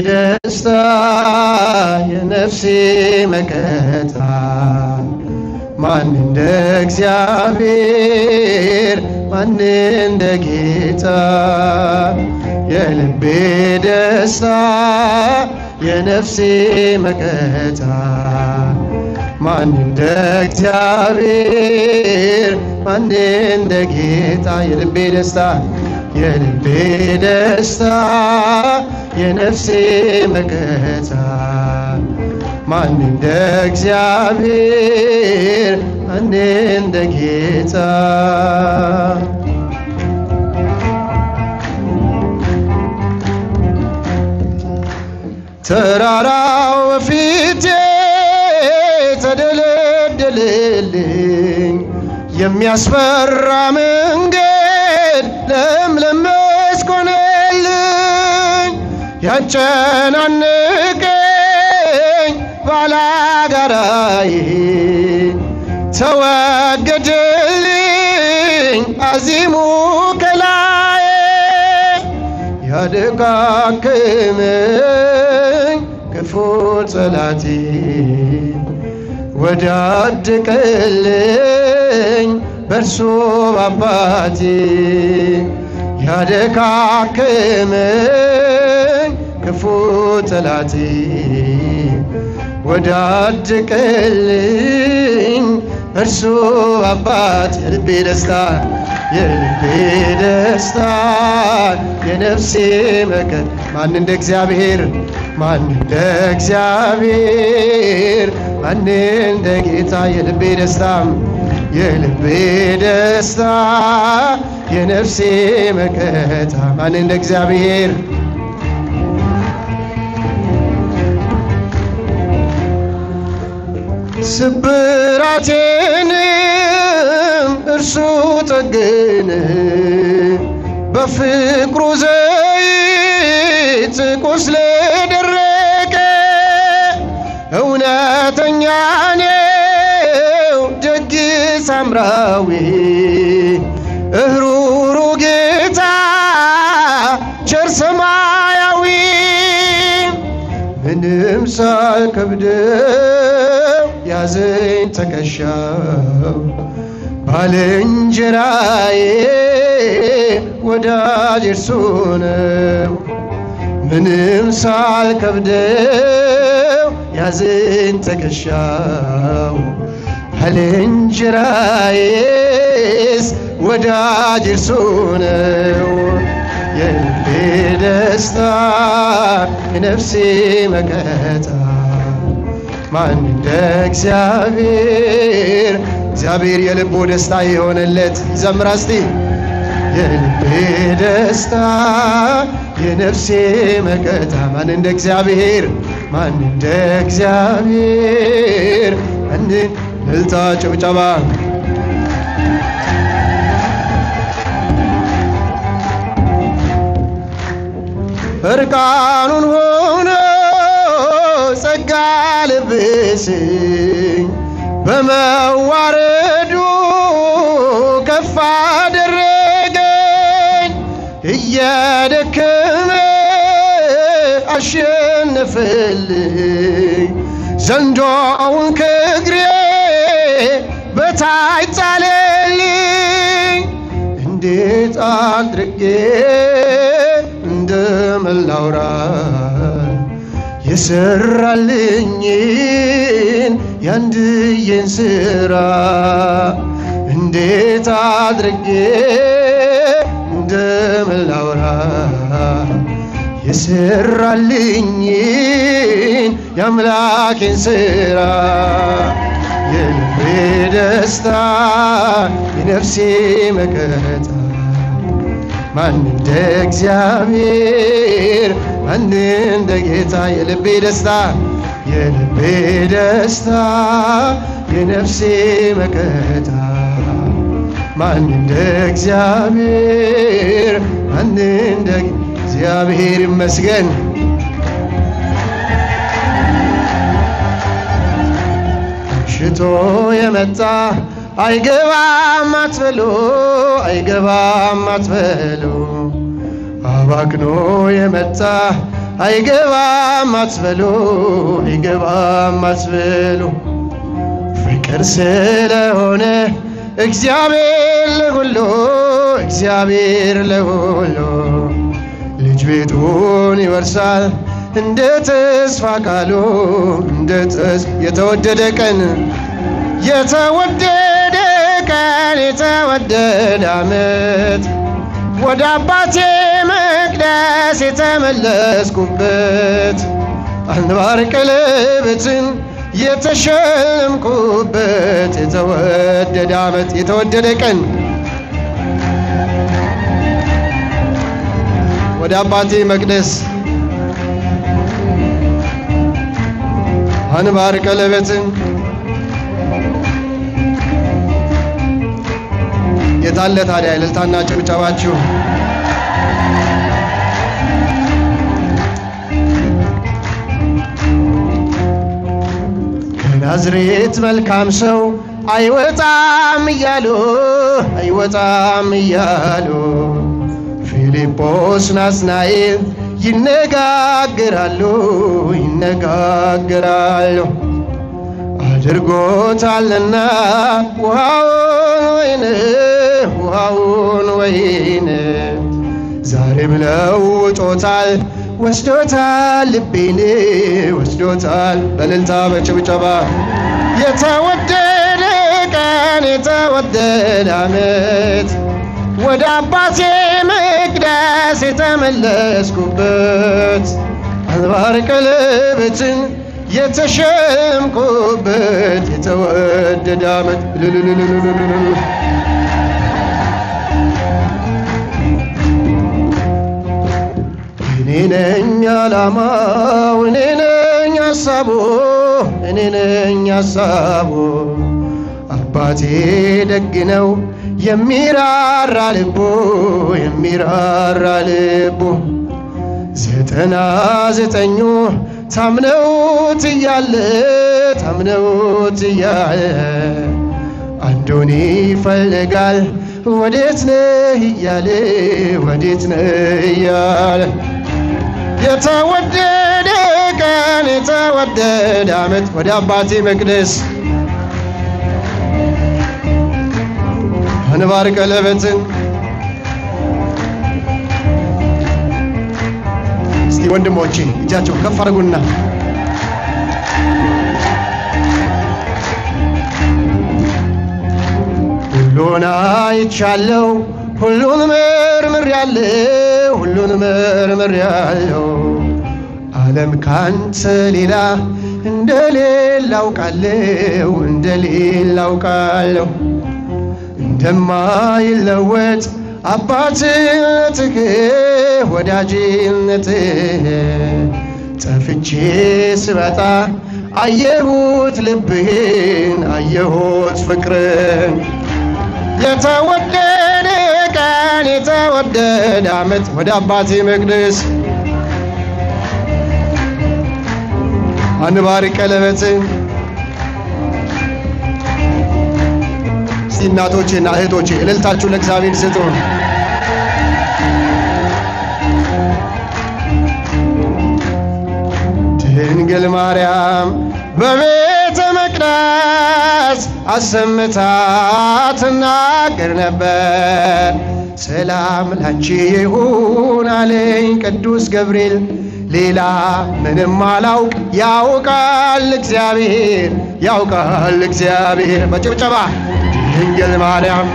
ደስታ የነፍሴ መከታ ማን እንደ እግዚአብሔር ማን እንደ ጌታ የልቤ ደስታ የነፍሴ መከታ ማን እንደ እግዚአብሔር ማን እንደ ጌታ የልቤ ደስታ የልቤ ደስታ የነፍሴ መከታ ማን እንደ እግዚአብሔር ማን እንደ ጌታ ተራራው ፊቴ ተደለደለልኝ የሚያስፈራ መንገድ ለምለም መስክ ሆነልኝ ያጨናነቀኝ ባላጋራዬ ተወገደልኝ አዚሙ ከላዬ ያደካከመኝ ክፉ ጠላቴ ወዳደቀልኝ በርሱ አባቴ ያደካከመኝ ክፉ ጠላቴ ወዳደቀልኝ በርሱ አባት የልቤ ደስታ የልቤ ደስታ የነፍሴ መከታ ማን እንደ እግዚአብሔር ማን እንደ እግዚአብሔር ማን እንደ ጌታ የልቤ ደስታ የልቤ ደስታ የነፍሴ መከታ ማን እንደ እግዚአብሔር ስብራቴንም እርሱ ጠገነ በፍቅሩ ዘይት ቁስሌ ደረቀ እውነተኛ ነው ደግ ሳምራዊ እሩሩ ጌታ ቸር ሰማያዊ ምንም ሳይከብደው ያዘኝ ትከሻው ባልንጀራዬ ወዳጅ እርሱ ነው ምንም ሳይከብደው ያዘኝ ትከሻው ባልንጀራዬስ ወዳጅ እርሱ ነው የልቤ ደስታ የነፍሴ መከታ ማን እንደ እግዚአብሔር እግዚአብሔር የልቡ ደስታ የሆነለት ይዘምር እስቲ የልቤ ደስታ የነፍሴ መከታ ማን እንደ እግዚአብሔር ማን እንደ እግዚአብሔር እልልታ ጭብጨባ እርቃኑን ሆኖ ጸጋ ልብስኝ በመዋረዱ ከፍ አደረገኝ እየደከመ አሸነፈልኝ ዘንዶውን ከእግሬ በታች ጣለልኝ እንዴት አድርጌ እንደምላውራ የሰራልኝን ያንድዬን ስራ እንዴት አድርጌ እንደምላውራ የሰራልኝን የአምላኬን ስራ የልቤ ደስታ የነፍሴ መከታ ማን እንደ እግዚአብሔር ማን እንደ ጌታ የልቤ ደስታ የልቤ ደስታ የነፍሴ መከታ ማን እንደ እግዚአብሔር ማን እንደ እግዚአብሔር ይመስገን ሽቶ የመጣ አይገባም አትበሉ አይገባም አትበሉ አባክኖ የመጣ አይገባም አትበሉ አይገባም አትበሉ። ፍቅር ስለሆነ እግዚአብሔር ለሁሉ እግዚአብሔር ለሁሉ ልጅ ቤቱን ይወርሳል እንደ ተስፋ ቃሉ እንደ የተወደደ ቀን የተወደደ ቀን የተወደደ ዓመት ወደ አባቴ መቅደስ የተመለስኩበት አንባር ቀለበትን የተሸለምኩበት የተወደደ ዓመት የተወደደ ቀን ወደ አባቴ መቅደስ አንባር ቀለበትን የታለ ታዲያ እልልታና ጭብጨባችሁ? ከናዝሬት መልካም ሰው አይወጣም እያሉ ፊልጶስ ናትናኤል ይነጋገራሉ አድርጎታልና ውሃውን ወይን ዛሬም ለውጦታል ወስዶታል ልቤን ወስዶታል። በእልልታ በጭብጨባ የተወደደ ቀን የተወደደ ዓመት ወደ አባቴ መቅደስ የተመለስኩበት አንባር ቀለበትን የተሸለምኩበት የተወደደ ዓመት እኔ ነኝ ዓላማው እኔ ነኝ ሐሳቡ አባቴ ደግ ነው የሚራራ ልቡ 99 ታምነውት እያለ አንዱን ይፈልጋል ወዴት ነህ እያለ የተወደደ ቀን የተወደደ ዓመት ወደ አባቴ መቅደስ አንባር ቀለበትን እስቲ ወንድሞቼ እጃቸው ከፍ አድርጉና ሁሉን አይቻለሁ ሁሉን መርምሬያለሁ ዓለም ካንተ ሌላ እንደሌለ አውቃለሁ እንደማይለወጥ አባትነትህ ወዳጅነትህ ጠፍቼ ስመጣ አየሁት ልብህን አየሁት ፍቅርን የተወደደ ቀን የተወደደ ዓመት ወደ አባቴ መቅደስ አንባር ቀለበትን እናቶቼና እህቶቼ እልልታችሁ ለእግዚአብሔር ስጡ። ድንግል ማርያም በቤተ መቅደስ አሰምታ ትናገር ነበር። ሰላም ላንቺ ይሁን አለኝ ቅዱስ ገብርኤል ሌላ ምንም አላውቅ ያውቃል እግዚአብሔር በጭብጨባ ድንግል ማርያም